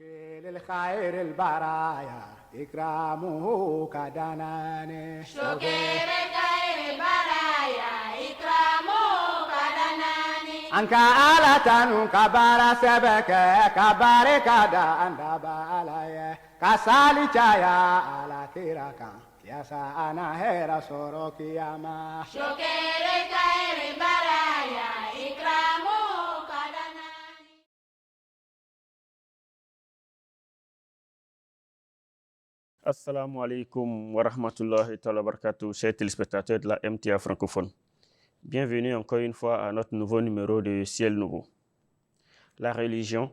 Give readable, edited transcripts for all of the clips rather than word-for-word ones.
للخير البرايا إكرامه كدناني شكر خير البرايا إكرامه كدناني أنك آلة كبار سبك كبار كدا أنت بالايا كسالي جايا على كيراكا يا سانا هيرا سوروكي يا ما شكر خير البرايا إكرامه كدناني. Assalamu alaikum wa rahmatullahi wa barakatuh, chers téléspectateurs de la MTA francophone. Bienvenue encore une fois à notre nouveau numéro de Ciel Nouveau. La religion,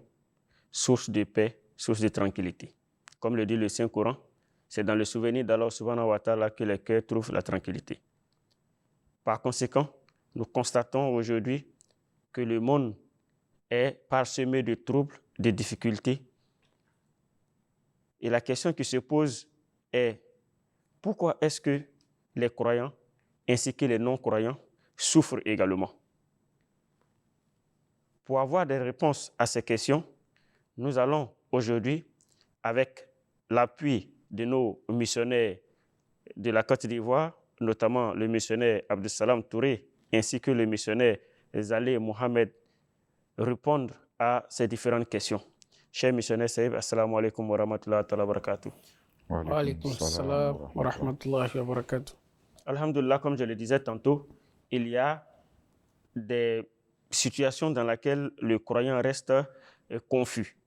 source de paix, source de tranquillité. Comme le dit le Saint-Coran, c'est dans le souvenir d'Allah subhanahu wa ta'ala que les cœurs trouvent la tranquillité. Par conséquent, nous constatons aujourd'hui que le monde est parsemé de troubles, de difficultés. Et la question qui se pose est pourquoi est-ce que les croyants ainsi que les non-croyants souffrent également? Pour avoir des réponses à ces questions, nous allons aujourd'hui, avec l'appui de nos missionnaires de la Côte d'Ivoire, notamment le missionnaire Abdussalam Touré ainsi que le missionnaire Zaleh Mohamed, répondre à ces différentes questions. Cher missionnaire Saïb, assalamu alaikum wa rahmatullahi wa barakatuh. Wa alaykum salam wa rahmatullahi wa barakatuh. Alhamdulillah, comme je le disais tantôt, il y a des situations dans lesquelles le croyant reste confus.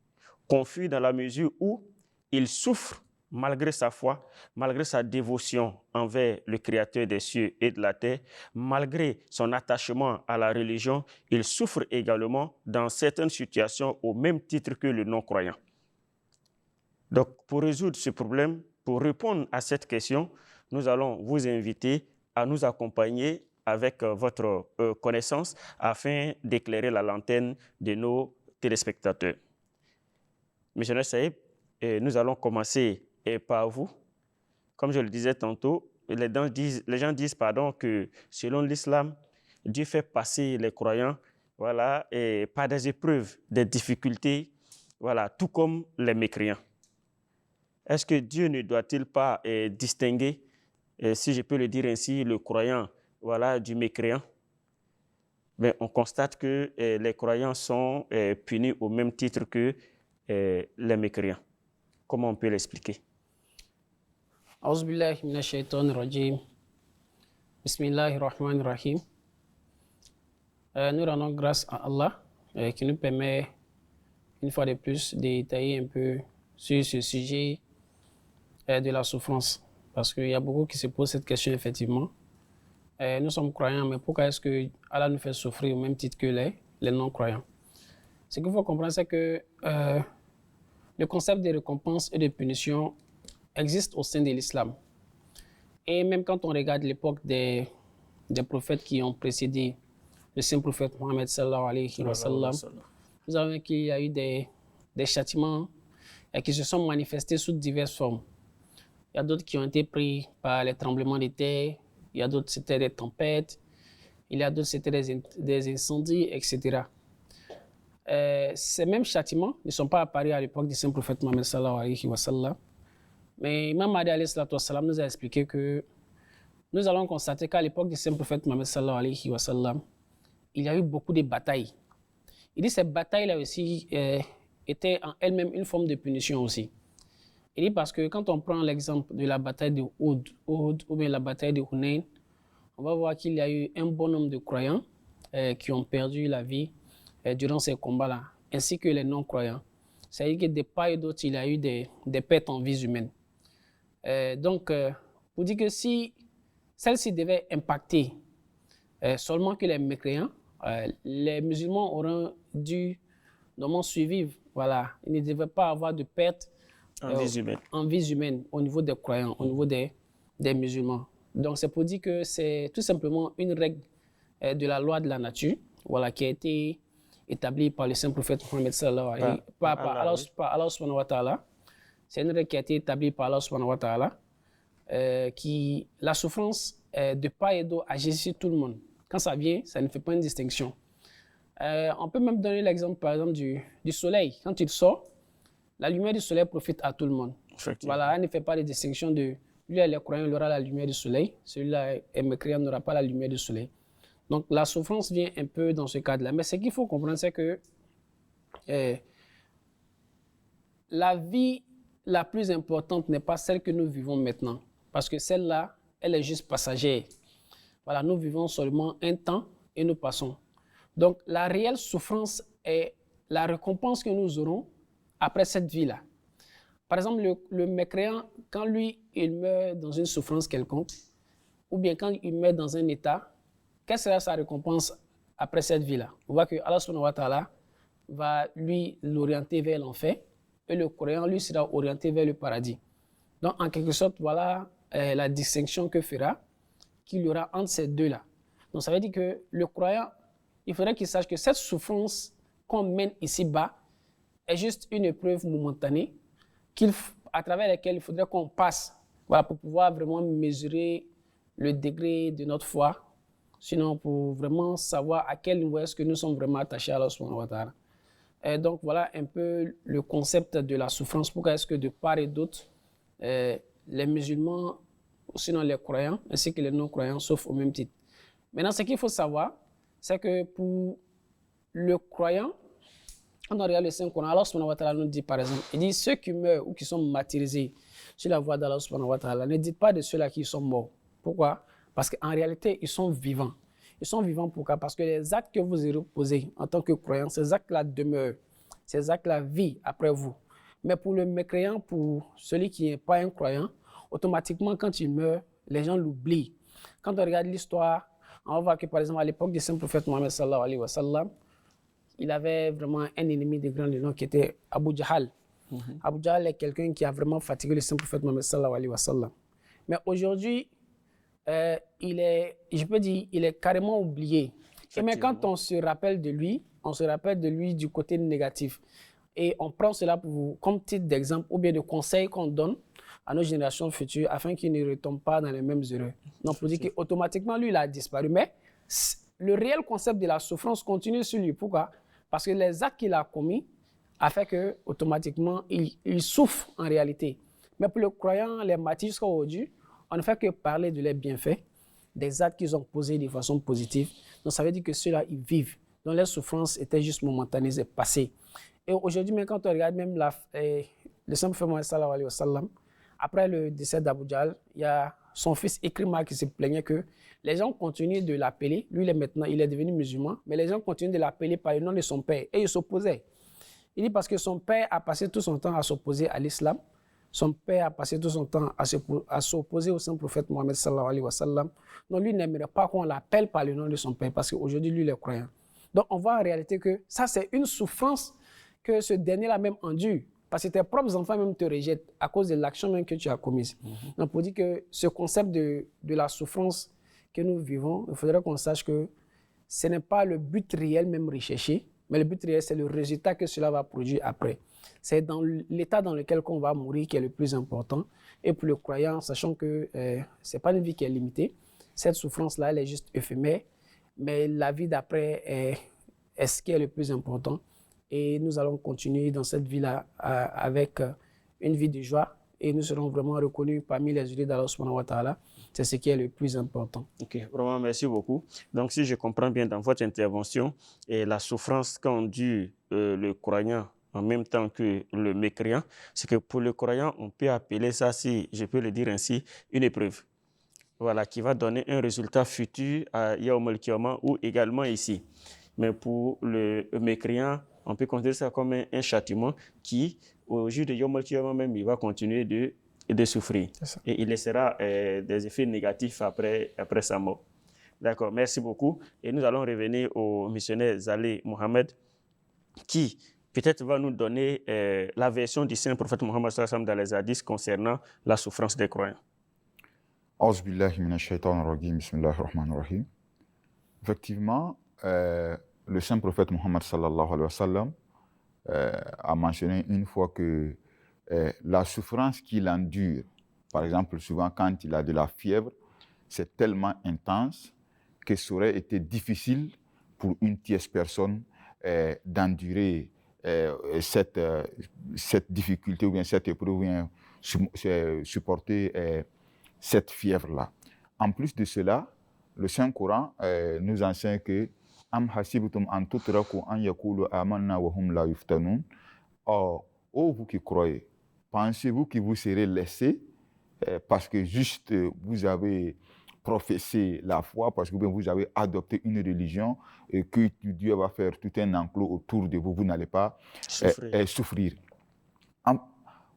Confus dans la mesure où il souffre malgré sa foi, malgré sa dévotion envers le Créateur des cieux et de la terre, malgré son attachement à la religion, il souffre également dans certaines situations au même titre que le non-croyant. Donc, pour résoudre ce problème, pour répondre à cette question, nous allons vous inviter à nous accompagner avec votre connaissance afin d'éclairer la lanterne de nos téléspectateurs. Missionnaire Saïb, nous allons commencer par vous. Comme je le disais tantôt, les gens disent que selon l'islam, Dieu fait passer les croyants par des épreuves, des difficultés, tout comme les mécréants. Est-ce que Dieu ne doit-il pas distinguer, si je peux le dire ainsi, le croyant du mécréant? Mais on constate que les croyants sont punis au même titre que les mécréants. Comment on peut l'expliquer? A'udhu billahi minash shaitanir rajim. Bismillahir rahmanir rahim. Nous rendons grâce à Allah qui nous permet une fois de plus de détailler un peu sur ce sujet de la souffrance. Parce qu'il y a beaucoup qui se posent cette question effectivement. Nous sommes croyants, mais pourquoi est-ce que Allah nous fait souffrir au même titre que les non-croyants? Ce qu'il faut comprendre, c'est que le concept de récompense et de punition existe au sein de l'islam. Et même quand on regarde l'époque des prophètes qui ont précédé le saint prophète Mohammed sallallahu alayhi wa sallam, nous avons vu qu'il y a eu des châtiments qui se sont manifestés sous diverses formes. Il y a d'autres qui ont été pris par les tremblements de terre, il y a d'autres c'était des tempêtes, il y a d'autres c'était des incendies, etc. Ces mêmes châtiments ne sont pas apparus à l'époque du saint prophète Mohammed sallallahu alayhi wa sallam. Mais Imam Mahdi alayhi salatu wassalam nous a expliqué que nous allons constater qu'à l'époque du saint prophète Mohammed sallallahu alayhi wa sallam, il y a eu beaucoup de batailles. Il dit que ces batailles-là aussi étaient en elles-mêmes une forme de punition aussi. Il dit parce que quand on prend l'exemple de la bataille de Uhud ou bien la bataille de Hunayn, on va voir qu'il y a eu un bon nombre de croyants qui ont perdu la vie durant ces combats-là, ainsi que les non-croyants. C'est-à-dire que de part et d'autre, il y a eu des pertes en vies humaines. Donc, pour dire que si celle-ci devait impacter seulement que les mécréants, les musulmans auraient dû normalement survivre. Voilà. Ils ne devaient pas avoir de pertes en vies humaines au niveau des croyants, au niveau des musulmans. Donc, c'est pour dire que c'est tout simplement une règle de la loi de la nature qui a été établie par le saint prophète Mohammed sallallahu alayhi par Allah subhanahu wa ta'ala. C'est une règle qui a été établie par Allah subhanahu wa ta'ala, qui la souffrance de part et d'autre agit sur tout le monde. Quand ça vient, ça ne fait pas une distinction. On peut même donner l'exemple, par exemple, du soleil. Quand il sort, la lumière du soleil profite à tout le monde. Voilà, elle ne fait pas de distinction de lui, elle est croyant, il aura la lumière du soleil. Celui-là est mécréant, n'aura pas la lumière du soleil. Donc la souffrance vient un peu dans ce cadre-là. Mais ce qu'il faut comprendre, c'est que la vie la plus importante n'est pas celle que nous vivons maintenant. Parce que celle-là, elle est juste passagère. Voilà, nous vivons seulement un temps et nous passons. Donc la réelle souffrance est la récompense que nous aurons après cette vie-là. Par exemple, le mécréant, quand lui, il meurt dans une souffrance quelconque, ou bien quand il meurt dans un état, quelle sera sa récompense après cette vie-là? On voit que Allah subhanahu wa ta'ala va lui l'orienter vers l'enfer, et le croyant, lui, sera orienté vers le paradis. Donc, en quelque sorte, voilà la distinction que fera, qu'il y aura entre ces deux-là. Donc, ça veut dire que le croyant, il faudrait qu'il sache que cette souffrance qu'on mène ici-bas est juste une épreuve momentanée, à travers laquelle il faudrait qu'on passe, voilà, pour pouvoir vraiment mesurer le degré de notre foi, sinon pour vraiment savoir à quel niveau est-ce que nous sommes vraiment attachés à Allah subhanahu wa ta'ala. Et donc voilà un peu le concept de la souffrance. Pourquoi est-ce que de part et d'autre, les musulmans, sinon les croyants, ainsi que les non-croyants, souffrent au même titre. Maintenant, ce qu'il faut savoir, c'est que pour le croyant, quand on regarde le Saint-Coran, Allah subhanahu wa ta'ala nous dit par exemple, il dit ceux qui meurent ou qui sont martyrisés sur la voie d'Allah subhanahu wa ta'ala, ne dites pas de ceux-là qui sont morts. Pourquoi? Parce qu'en réalité, ils sont vivants. Ils sont vivants pourquoi? Parce que les actes que vous avez posés en tant que croyants, ces actes-là demeurent. Ces actes-là vivent après vous. Mais pour le mécréant, pour celui qui n'est pas un croyant, automatiquement, quand il meurt, les gens l'oublient. Quand on regarde l'histoire, on va voir que par exemple, à l'époque du Saint-Prophète Mohammed sallallahu alayhi wa sallam, il avait vraiment un ennemi de grand nom qui était Abu Jahal. Abu Jahal est quelqu'un qui a vraiment fatigué le Saint-Prophète Mohammed sallallahu alayhi wa sallam. Mais aujourd'hui, il est carrément oublié. Et mais quand on se rappelle de lui, on se rappelle de lui du côté négatif. Et on prend cela comme titre d'exemple ou bien de conseil qu'on donne à nos générations futures afin qu'ils ne retombent pas dans les mêmes erreurs. Donc, pour dire qu'automatiquement, lui, il a disparu. Mais le réel concept de la souffrance continue sur lui. Pourquoi? Parce que les actes qu'il a commis a fait qu'automatiquement, il souffre en réalité. Mais pour le croyant, les martyrs jusqu'à aujourd'hui, on ne fait que parler de leurs bienfaits, des actes qu'ils ont posés de façon positive. Donc, ça veut dire que ceux-là, ils vivent. Donc, leur souffrance était juste momentanée, c'est passé. Et aujourd'hui, même quand on regarde même le Saint-Prophète Mohammed sallallahu alayhi wa sallam, après le décès d'Abu Jahl, il y a son fils Ikrima qui se plaignait que les gens continuent de l'appeler. Lui, il est devenu musulman, mais les gens continuent de l'appeler par le nom de son père. Et il s'opposait. Il dit parce que son père a passé tout son temps à s'opposer à l'islam. Son père a passé tout son temps à s'opposer au Saint-Prophète Mohammed sallallahu alayhi wa sallam. Donc lui n'aimerait pas qu'on l'appelle par le nom de son père parce qu'aujourd'hui, lui, il est croyant. Donc on voit en réalité que ça, c'est une souffrance que ce dernier-là même endure. Parce que tes propres enfants même te rejettent à cause de l'action même que tu as commise. Donc pour dire que ce concept de la souffrance que nous vivons, il faudrait qu'on sache que ce n'est pas le but réel même recherché, mais le but réel, c'est le résultat que cela va produire après. C'est dans l'état dans lequel on va mourir qui est le plus important. Et pour le croyant, sachant que ce n'est pas une vie qui est limitée, cette souffrance-là, elle est juste éphémère, mais la vie d'après est ce qui est le plus important. Et nous allons continuer dans cette vie-là avec une vie de joie et nous serons vraiment reconnus parmi les ulis d'Allah subhanahu wa ta'ala. C'est ce qui est le plus important. Ok, vraiment merci beaucoup. Donc si je comprends bien dans votre intervention, la souffrance qu'endure le croyant en même temps que le mécréant, c'est que pour le croyant, on peut appeler ça, si je peux le dire ainsi, une épreuve. Voilà, qui va donner un résultat futur à Yaoum al-Qiyamah ou également ici. Mais pour le mécréant, on peut considérer ça comme un châtiment qui, au jour de Yaoum al-Qiyamah même, il va continuer de souffrir. Et il laissera des effets négatifs après sa mort. D'accord, merci beaucoup. Et nous allons revenir au missionnaire Saleh Mohammed, qui peut-être va nous donner la version du Saint-Prophète Mohammed sallallahu alayhi wa sallam dans les hadiths concernant la souffrance des croyants. A'udhu billahi minash shaitanir rajim, bismillahir rahmanir rahim. Effectivement, le Saint-Prophète Mohammed sallallahu alayhi wa sallam a mentionné une fois que la souffrance qu'il endure, par exemple, souvent quand il a de la fièvre, c'est tellement intense que ça aurait été difficile pour une tierce personne d'endurer cette difficulté ou bien cette épreuve, ou bien supporter cette fièvre-là. En plus de cela, le Saint-Coran nous enseigne que Am hasibtum an tutraku an yakulu amanna wa hum la yuftanun. Or, vous qui croyez, pensez-vous que vous serez laissés parce que juste vous avez professé la foi, parce que vous avez adopté une religion et que Dieu va faire tout un enclos autour de vous, vous n'allez pas souffrir.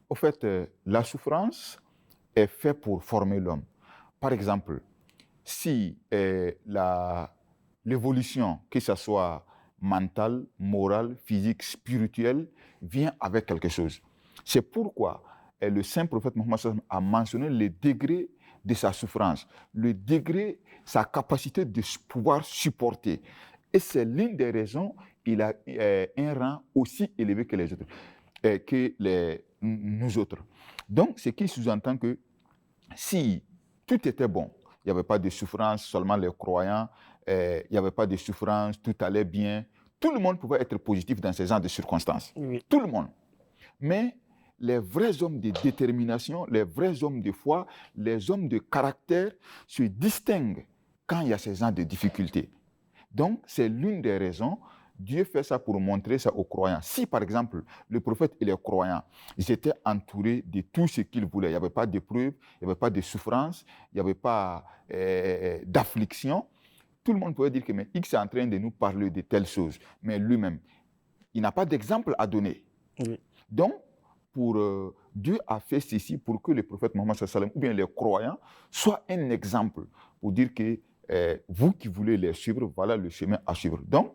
Au fait, la souffrance est faite pour former l'homme. Par exemple, si l'évolution, que ce soit mentale, morale, physique, spirituelle, vient avec quelque chose. C'est pourquoi le saint prophète Mohammed a mentionné le degré de sa souffrance, le degré, sa capacité de pouvoir supporter. Et c'est l'une des raisons qu'il a un rang aussi élevé que les autres, nous autres. Donc, ce qui sous-entend que si tout était bon, il n'y avait pas de souffrance, seulement les croyants, il n'y avait pas de souffrance, tout allait bien. Tout le monde pouvait être positif dans ce genre de circonstances. Oui. Tout le monde. Mais les vrais hommes de détermination, les vrais hommes de foi, les hommes de caractère se distinguent quand il y a ce genre de difficultés. Donc, c'est l'une des raisons. Dieu fait ça pour montrer ça aux croyants. Si, par exemple, le prophète et les croyants, ils étaient entourés de tout ce qu'ils voulaient, il n'y avait pas d'épreuve, il n'y avait pas de souffrance, il n'y avait pas d'affliction, tout le monde pouvait dire que mais X est en train de nous parler de telles choses. Mais lui-même, il n'a pas d'exemple à donner. Oui. Donc, Dieu a fait ceci pour que le prophète Mohammed sallam ou bien les croyants soient un exemple pour dire que vous qui voulez les suivre, voilà le chemin à suivre. Donc,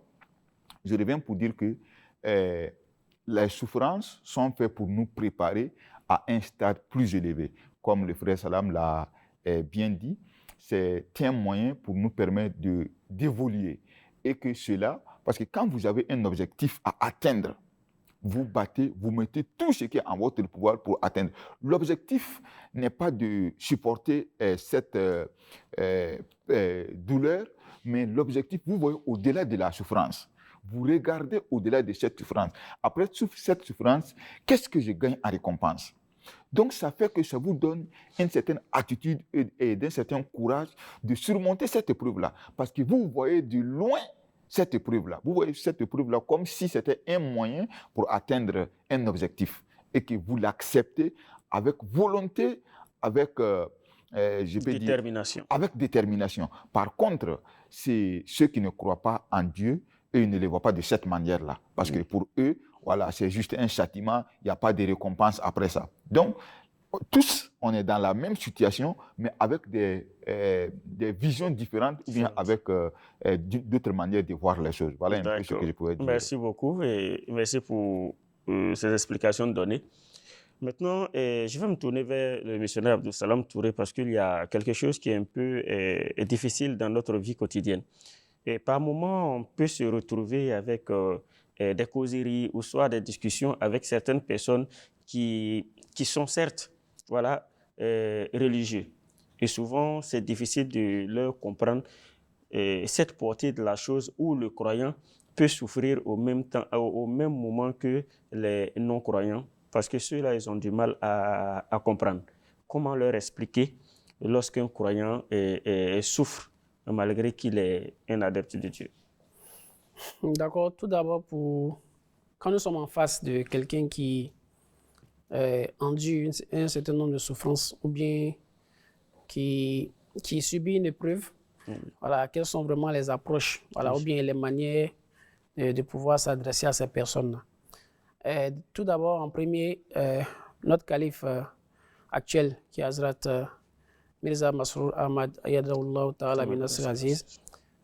je reviens pour dire que les souffrances sont faites pour nous préparer à un stade plus élevé. Comme le frère Salam l'a bien dit, c'est un moyen pour nous permettre d'évoluer. Et que cela, parce que quand vous avez un objectif à atteindre, vous battez, vous mettez tout ce qui est en votre pouvoir pour atteindre. L'objectif n'est pas de supporter cette douleur, mais l'objectif, vous voyez au-delà de la souffrance. Vous regardez au-delà de cette souffrance. Après cette souffrance, qu'est-ce que je gagne en récompense? Donc, ça fait que ça vous donne une certaine attitude et un certain courage de surmonter cette épreuve-là. Parce que vous voyez de loin cette épreuve-là. Vous voyez cette épreuve-là comme si c'était un moyen pour atteindre un objectif. Et que vous l'acceptez avec volonté, avec détermination. Avec détermination. Par contre, c'est ceux qui ne croient pas en Dieu, eux, ils ne les voient pas de cette manière-là. Parce que pour eux, voilà, c'est juste un châtiment, il n'y a pas de récompense après ça. Donc, tous, on est dans la même situation, mais avec des visions différentes ou bien avec d'autres manières de voir les choses. Voilà un peu ce que je pouvais dire. Merci beaucoup et merci pour ces explications données. Maintenant, je vais me tourner vers le missionnaire Abdou Salam Touré parce qu'il y a quelque chose qui est un peu difficile dans notre vie quotidienne. Et par moments, on peut se retrouver avec des causeries ou soit des discussions avec certaines personnes qui sont certes religieux. Et souvent, c'est difficile de leur comprendre cette portée de la chose où le croyant peut souffrir au même moment que les non-croyants, parce que ceux-là, ils ont du mal à comprendre. Comment leur expliquer lorsqu'un croyant souffre malgré qu'il est un adepte de Dieu? D'accord. Tout d'abord, quand nous sommes en face de quelqu'un qui endure un certain nombre de souffrances ou bien qui subit une épreuve, voilà, quelles sont vraiment les approches, voilà, ou bien les manières de pouvoir s'adresser à ces personnes-là. Tout d'abord, en premier, notre calife actuel, qui est Hazrat Mirza Masroor Ahmad Ayadahullah Ta'ala bin Nasir Aziz,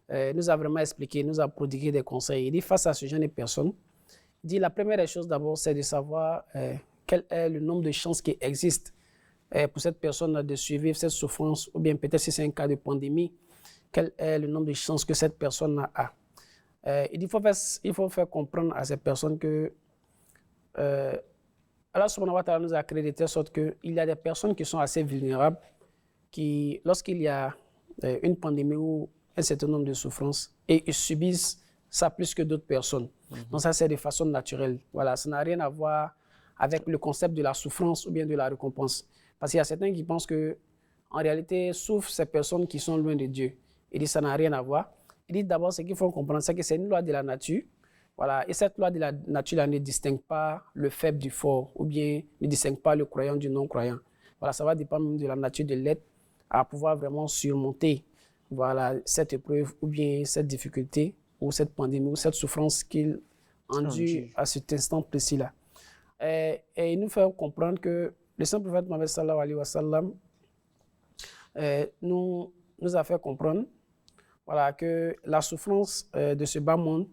nous a vraiment expliqué, nous a prodigué des conseils. Il dit face à ce genre de personnes, il dit la première des choses d'abord, c'est de savoir quel est le nombre de chances qui existent pour cette personne de survivre cette souffrance, ou bien peut-être si c'est un cas de pandémie, quel est le nombre de chances que cette personne a. Il faut faire comprendre à ces personnes que Allah subhanahu wa ta'ala nous a créé de telle sorte qu'il y a des personnes qui sont assez vulnérables, lorsqu'il y a une pandémie ou un certain nombre de souffrances et ils subissent ça plus que d'autres personnes. Donc ça, c'est de façon naturelle. Voilà, ça n'a rien à voir avec le concept de la souffrance ou bien de la récompense. Parce qu'il y a certains qui pensent que, en réalité, souffrent ces personnes qui sont loin de Dieu. Il dit ça n'a rien à voir. Il dit d'abord, ce qu'il faut comprendre, c'est que c'est une loi de la nature. Voilà. Et cette loi de la nature là, ne distingue pas le faible du fort ou bien ne distingue pas le croyant du non-croyant. Voilà, ça va dépendre de la nature de l'être à pouvoir vraiment surmonter voilà, cette épreuve ou bien cette difficulté ou cette pandémie ou cette souffrance qu'il endure à cet instant précis-là. Et il nous fait comprendre que le saint prophète Mohammed sallallahu alayhi wa sallam nous a fait comprendre voilà, que la souffrance de ce bas monde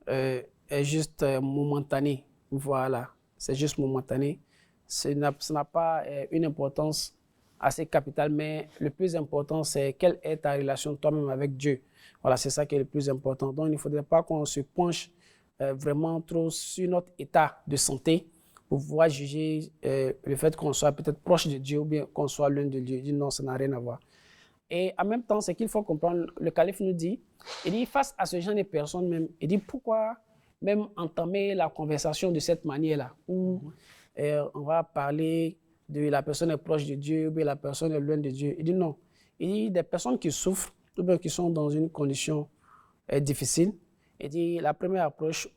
est juste momentanée. Voilà, c'est juste momentané. Ça n'a pas une importance assez capitale, mais le plus important, c'est quelle est ta relation toi-même avec Dieu. Voilà, c'est ça qui est le plus important. Donc, il ne faudrait pas qu'on se penche vraiment trop sur notre état de santé pour pouvoir juger le fait qu'on soit peut-être proche de Dieu ou bien qu'on soit loin de Dieu. Il dit non, ça n'a rien à voir. Et en même temps, c'est qu'il faut comprendre, le calife nous dit, il dit face à ce genre de personnes même, il dit pourquoi même entamer la conversation de cette manière-là, où on va parler de la personne est proche de Dieu ou bien la personne est loin de Dieu. Il dit non. Il dit des personnes qui souffrent ou bien qui sont dans une condition difficile. Il dit la première approche,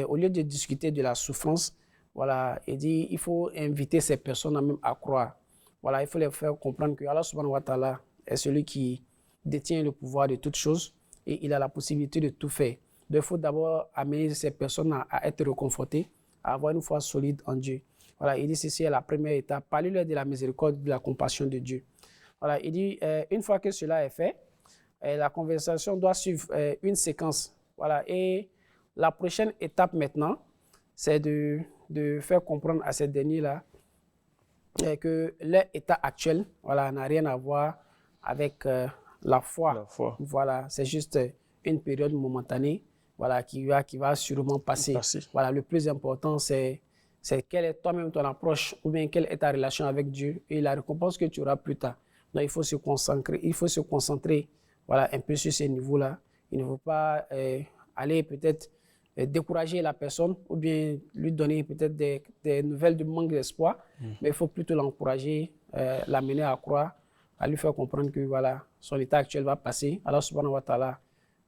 au lieu de discuter de la souffrance, voilà, il dit il faut inviter ces personnes même à croire. Voilà, il faut les faire comprendre que Allah subhanahu wa ta'ala est celui qui détient le pouvoir de toutes choses et il a la possibilité de tout faire. Donc, il faut d'abord amener ces personnes à être réconfortées, à avoir une foi solide en Dieu. Voilà, il dit ceci est la première étape. Parlez-leur de la miséricorde, de la compassion de Dieu. Voilà, il dit une fois que cela est fait, la conversation doit suivre une séquence. Voilà, et la prochaine étape maintenant, c'est de faire comprendre à ces derniers-là que leur état actuel, voilà, n'a rien à voir avec la foi. Voilà, c'est juste une période momentanée, voilà, qui va sûrement passer. Voilà, le plus important, c'est quelle est toi-même ton approche ou bien quelle est ta relation avec Dieu et la récompense que tu auras plus tard. Donc, il faut se concentrer voilà, un peu sur ces niveaux-là. Il ne faut pas aller peut-être décourager la personne ou bien lui donner peut-être des nouvelles de manque d'espoir, mais il faut plutôt l'encourager, l'amener à croire, à lui faire comprendre que voilà, son état actuel va passer. Allah subhanahu wa ta'ala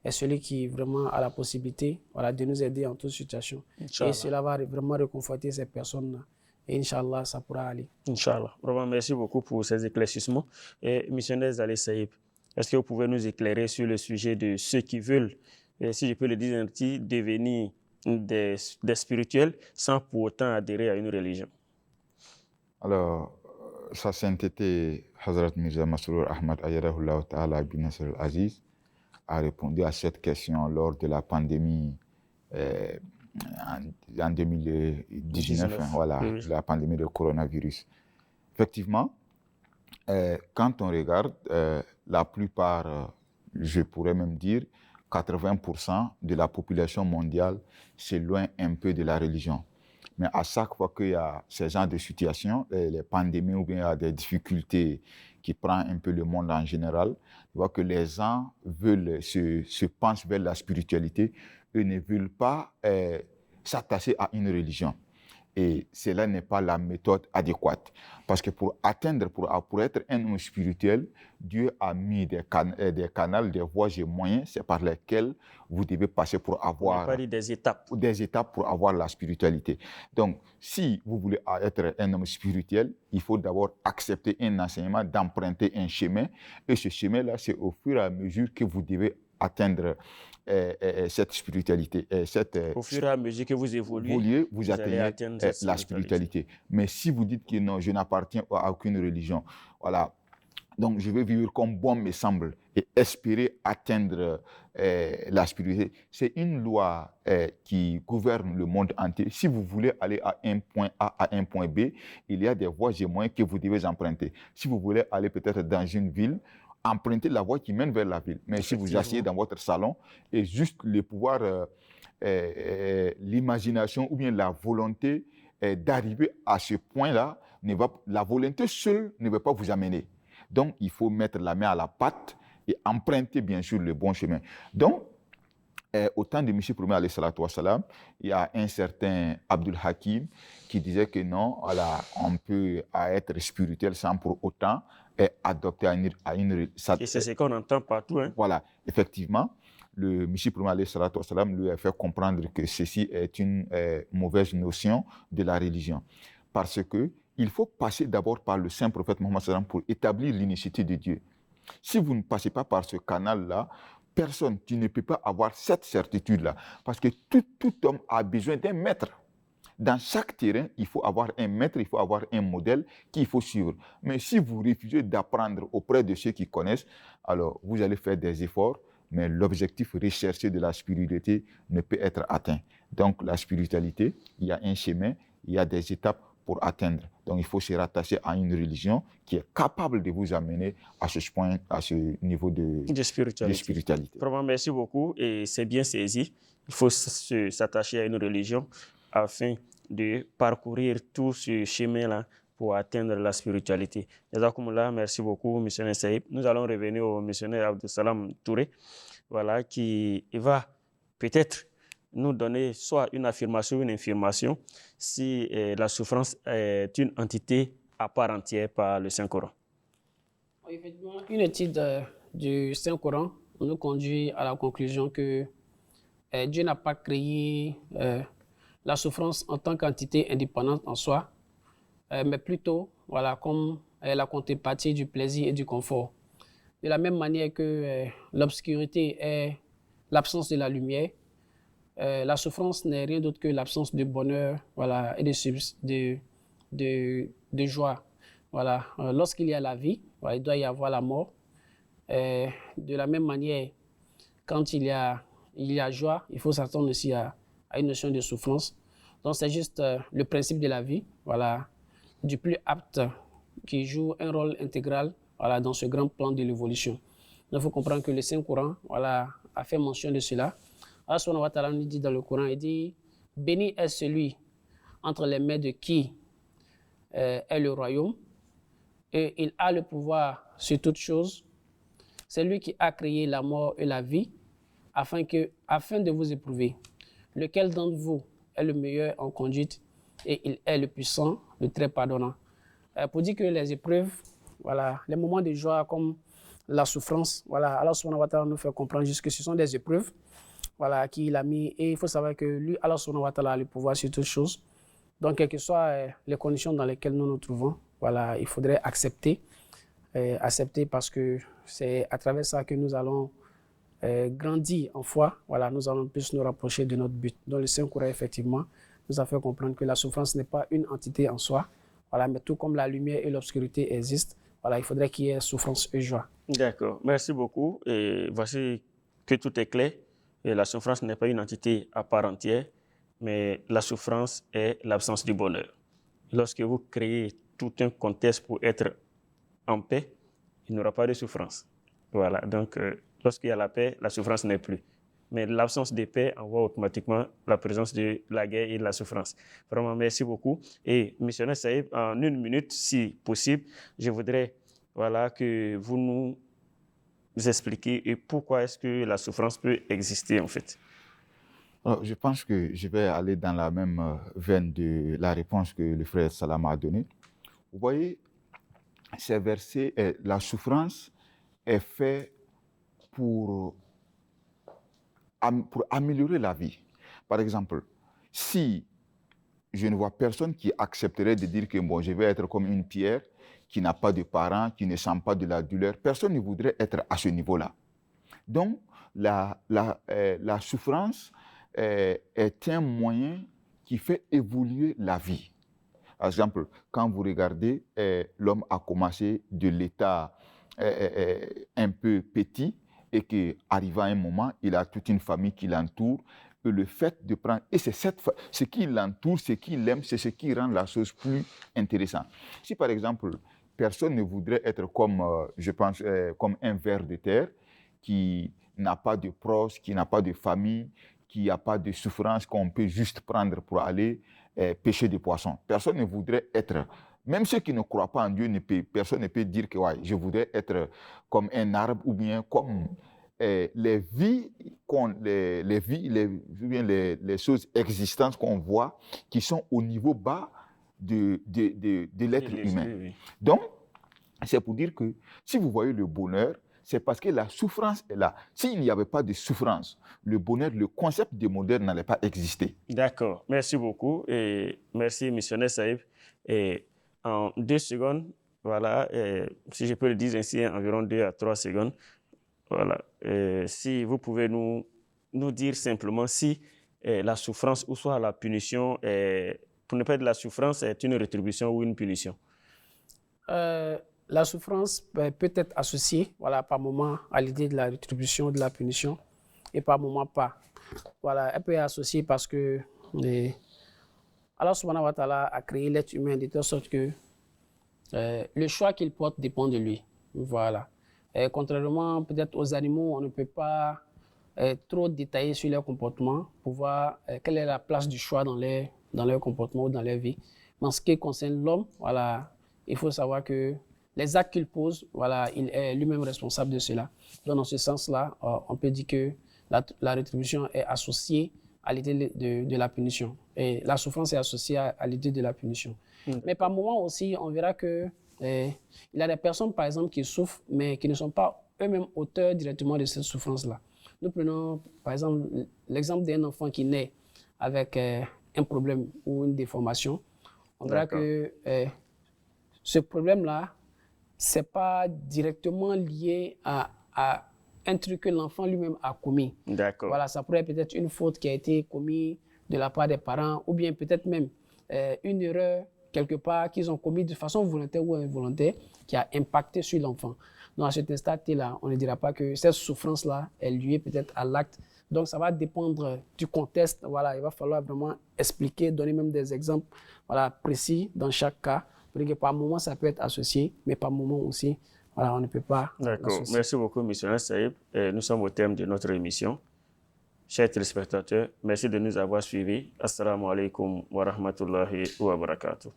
est celui qui vraiment a la possibilité voilà, de nous aider en toute situation. Inch'Allah. Et cela va vraiment réconforter ces personnes. Et Inch'Allah, ça pourra aller. Inch'Allah. Vraiment, merci beaucoup pour ces éclaircissements. Et missionnaire Zaleh Saïb, est-ce que vous pouvez nous éclairer sur le sujet de ceux qui veulent, si je peux le dire ainsi, devenir des spirituels sans pour autant adhérer à une religion? Alors, sa sainteté, Hazrat Mirza Masroor Ahmad Ayyadahullah Ta'ala bin Nasr al-Aziz, a répondu à cette question lors de la pandémie en 2019, voilà, oui. La pandémie de coronavirus. Effectivement, quand on regarde, la plupart, je pourrais même dire, 80% de la population mondiale s'éloigne un peu de la religion. Mais à chaque fois qu'il y a ce genre de situation, les pandémies ou bien il y a des difficultés qui prennent un peu le monde en général, tu vois que les gens veulent se penchent vers la spiritualité, eux ne veulent pas s'attacher à une religion. Et cela n'est pas la méthode adéquate. Parce que pour être un homme spirituel, Dieu a mis des canaux, des voies et moyens, c'est par lesquels vous devez passer pour avoir des étapes pour avoir la spiritualité. Donc, si vous voulez être un homme spirituel, il faut d'abord accepter un enseignement, d'emprunter un chemin. Et ce chemin-là, c'est au fur et à mesure que vous devez atteindre cette spiritualité. Au fur et à mesure que vous évoluez, vous atteignez la spiritualité. Mais si vous dites que non, je n'appartiens à aucune religion, voilà, donc je vais vivre comme bon me semble et espérer atteindre la spiritualité. C'est une loi qui gouverne le monde entier. Si vous voulez aller à un point A à un point B, il y a des voies et moyens que vous devez emprunter. Si vous voulez aller peut-être dans une ville, empruntez la voie qui mène vers la ville. Mais si vous asseyez dans votre salon et juste le pouvoir, l'imagination ou bien la volonté d'arriver à ce point-là, la volonté seule ne va pas vous amener. Donc, il faut mettre la main à la pâte et emprunter bien sûr le bon chemin. Donc, au temps de M. Premier, alayhi salatu wassalam, il y a un certain Abdul Hakim qui disait que non, voilà, on peut être spirituel sans pour autant adopter à une Et c'est ce qu'on entend partout. Hein. Voilà, effectivement, le M. Premier, alayhi salatu wassalam, lui a fait comprendre que ceci est une mauvaise notion de la religion. Parce que il faut passer d'abord par le saint prophète Mohammed sallam pour établir l'unicité de Dieu. Si vous ne passez pas par ce canal-là, tu ne peux pas avoir cette certitude-là. Parce que tout homme a besoin d'un maître. Dans chaque terrain, il faut avoir un maître, il faut avoir un modèle qu'il faut suivre. Mais si vous refusez d'apprendre auprès de ceux qui connaissent, alors vous allez faire des efforts, mais l'objectif recherché de la spiritualité ne peut être atteint. Donc la spiritualité, il y a un chemin, il y a des étapes pour atteindre. Donc il faut se rattacher à une religion qui est capable de vous amener à ce point, à ce niveau de spiritualité. Vraiment, merci beaucoup et c'est bien saisi. Il faut s'attacher à une religion afin de parcourir tout ce chemin-là pour atteindre la spiritualité. Jazakumullah, merci beaucoup, missionnaire Saïb. Nous allons revenir au missionnaire Abdussalam Touré, voilà, qui va peut-être nous donner soit une affirmation ou une infirmation si la souffrance est une entité à part entière par le Saint-Coran. Effectivement, une étude du Saint-Coran nous conduit à la conclusion que Dieu n'a pas créé la souffrance en tant qu'entité indépendante en soi, mais plutôt voilà, comme la contrepartie du plaisir et du confort. De la même manière que l'obscurité est l'absence de la lumière, la souffrance n'est rien d'autre que l'absence de bonheur, voilà, et de joie. Voilà. Lorsqu'il y a la vie, voilà, il doit y avoir la mort. De la même manière, quand il y a joie, il faut s'attendre aussi à une notion de souffrance. Donc c'est juste le principe de la vie, voilà, du plus apte qui joue un rôle intégral, voilà, dans ce grand plan de l'évolution. Donc il faut comprendre que le Saint-Coran, voilà, a fait mention de cela. Allah subhanahu wa ta'ala nous dit dans le Coran, il dit « Béni est celui entre les mains de qui est le royaume, et il a le pouvoir sur toutes choses. C'est lui qui a créé la mort et la vie, afin de vous éprouver. Lequel d'entre vous est le meilleur en conduite, et il est le puissant, le très pardonnant. » Pour dire que les épreuves, voilà, les moments de joie comme la souffrance, voilà, Allah subhanahu wa ta'ala nous fait comprendre juste que ce sont des épreuves, voilà, qu'il a mis, et il faut savoir que lui, Allah subhanahu wa ta'ala a le pouvoir sur toutes choses. Donc, quelles que soient les conditions dans lesquelles nous nous trouvons, voilà, il faudrait accepter parce que c'est à travers ça que nous allons grandir en foi, voilà, nous allons plus nous rapprocher de notre but. Dans le Saint-Coran, effectivement, nous a fait comprendre que la souffrance n'est pas une entité en soi, voilà, mais tout comme la lumière et l'obscurité existent, voilà, il faudrait qu'il y ait souffrance et joie. D'accord, merci beaucoup. Et voici que tout est clair. Et la souffrance n'est pas une entité à part entière, mais la souffrance est l'absence du bonheur. Lorsque vous créez tout un contexte pour être en paix, il n'y aura pas de souffrance. Voilà, donc lorsqu'il y a la paix, la souffrance n'est plus. Mais l'absence de paix envoie automatiquement la présence de la guerre et de la souffrance. Vraiment, merci beaucoup. Et missionnaire Saïb, en 1 minute, si possible, je voudrais voilà, que vous nous expliquer pourquoi est-ce que la souffrance peut exister en fait. Alors, je pense que je vais aller dans la même veine de la réponse que le frère Salam a donnée. Vous voyez, ces versets, la souffrance est faite pour améliorer la vie. Par exemple, si je ne vois personne qui accepterait de dire que bon, je vais être comme une pierre qui n'a pas de parents, qui ne sent pas de la douleur, personne ne voudrait être à ce niveau-là. Donc, la souffrance est un moyen qui fait évoluer la vie. Par exemple, quand vous regardez, l'homme a commencé de l'état un peu petit et qu'arrivé à un moment, il a toute une famille qui l'entoure. Et le fait de prendre, et c'est ce qui l'entoure, ce qui l'aime, c'est ce qui rend la chose plus intéressante. Si par exemple, personne ne voudrait être comme, je pense, comme un ver de terre qui n'a pas de proches, qui n'a pas de famille, qui n'a pas de souffrance qu'on peut juste prendre pour aller pêcher des poissons. Personne ne voudrait être, même ceux qui ne croient pas en Dieu, personne ne peut dire que ouais, je voudrais être comme un arbre ou bien comme les vies, les choses existantes qu'on voit qui sont au niveau bas de l'être humain. Oui. Donc, c'est pour dire que si vous voyez le bonheur, c'est parce que la souffrance est là. S'il n'y avait pas de souffrance, le bonheur, le concept de bonheur n'allait pas exister. D'accord, merci beaucoup et merci, missionnaire Saïb. Et en 2 secondes, voilà, si je peux le dire ainsi, environ 2 à 3 secondes, voilà, si vous pouvez nous dire simplement si la souffrance ou soit la punition, pour ne pas dire la souffrance, est une rétribution ou une punition. La souffrance peut être associée, voilà, par moment à l'idée de la rétribution, de la punition, et par moment pas. Voilà, elle peut être associée parce que Allah subhanahu wa ta'ala a créé l'être humain de telle sorte que le choix qu'il porte dépend de lui. Voilà. Contrairement peut-être aux animaux, on ne peut pas trop détailler sur leur comportement pour voir quelle est la place du choix dans leur comportement ou dans leur vie. Mais en ce qui concerne l'homme, voilà, il faut savoir que les actes qu'il pose, voilà, il est lui-même responsable de cela. Donc, dans ce sens-là, on peut dire que la rétribution est associée à l'idée de la punition. Et la souffrance est associée à l'idée de la punition. Mais par moment aussi, on verra que il y a des personnes, par exemple, qui souffrent, mais qui ne sont pas eux-mêmes auteurs directement de cette souffrance-là. Nous prenons, par exemple, l'exemple d'un enfant qui naît avec un problème ou une déformation. On verra que ce problème-là, ce n'est pas directement lié à un truc que l'enfant lui-même a commis. D'accord. Voilà, ça pourrait être une faute qui a été commise de la part des parents ou bien peut-être même une erreur quelque part qu'ils ont commis de façon volontaire ou involontaire qui a impacté sur l'enfant. Donc à cet instant-là, on ne dira pas que cette souffrance-là est liée peut-être à l'acte. Donc ça va dépendre du contexte. Voilà, il va falloir vraiment expliquer, donner même des exemples voilà, précis dans chaque cas. Parce que par moment, ça peut être associé, mais par moment aussi, voilà, on ne peut pas. D'accord. Merci beaucoup, missionnaire Saïb. Nous sommes au terme de notre émission. Chers téléspectateurs, merci de nous avoir suivis. Assalamu alaikum wa rahmatullahi wa barakatuh.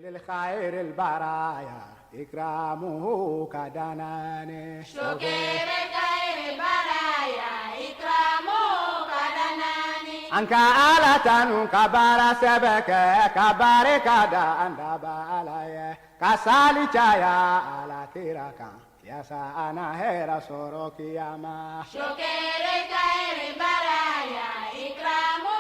للخير البرايا إكرامه كدناني شكر خير برايا إكرامه كدناني أنك آلة كبار سبك كبار كدا أندب علي كسالي جايا على تيركا يا سانا هيرا سوروكي يا ما شكر خير برايا إكرامه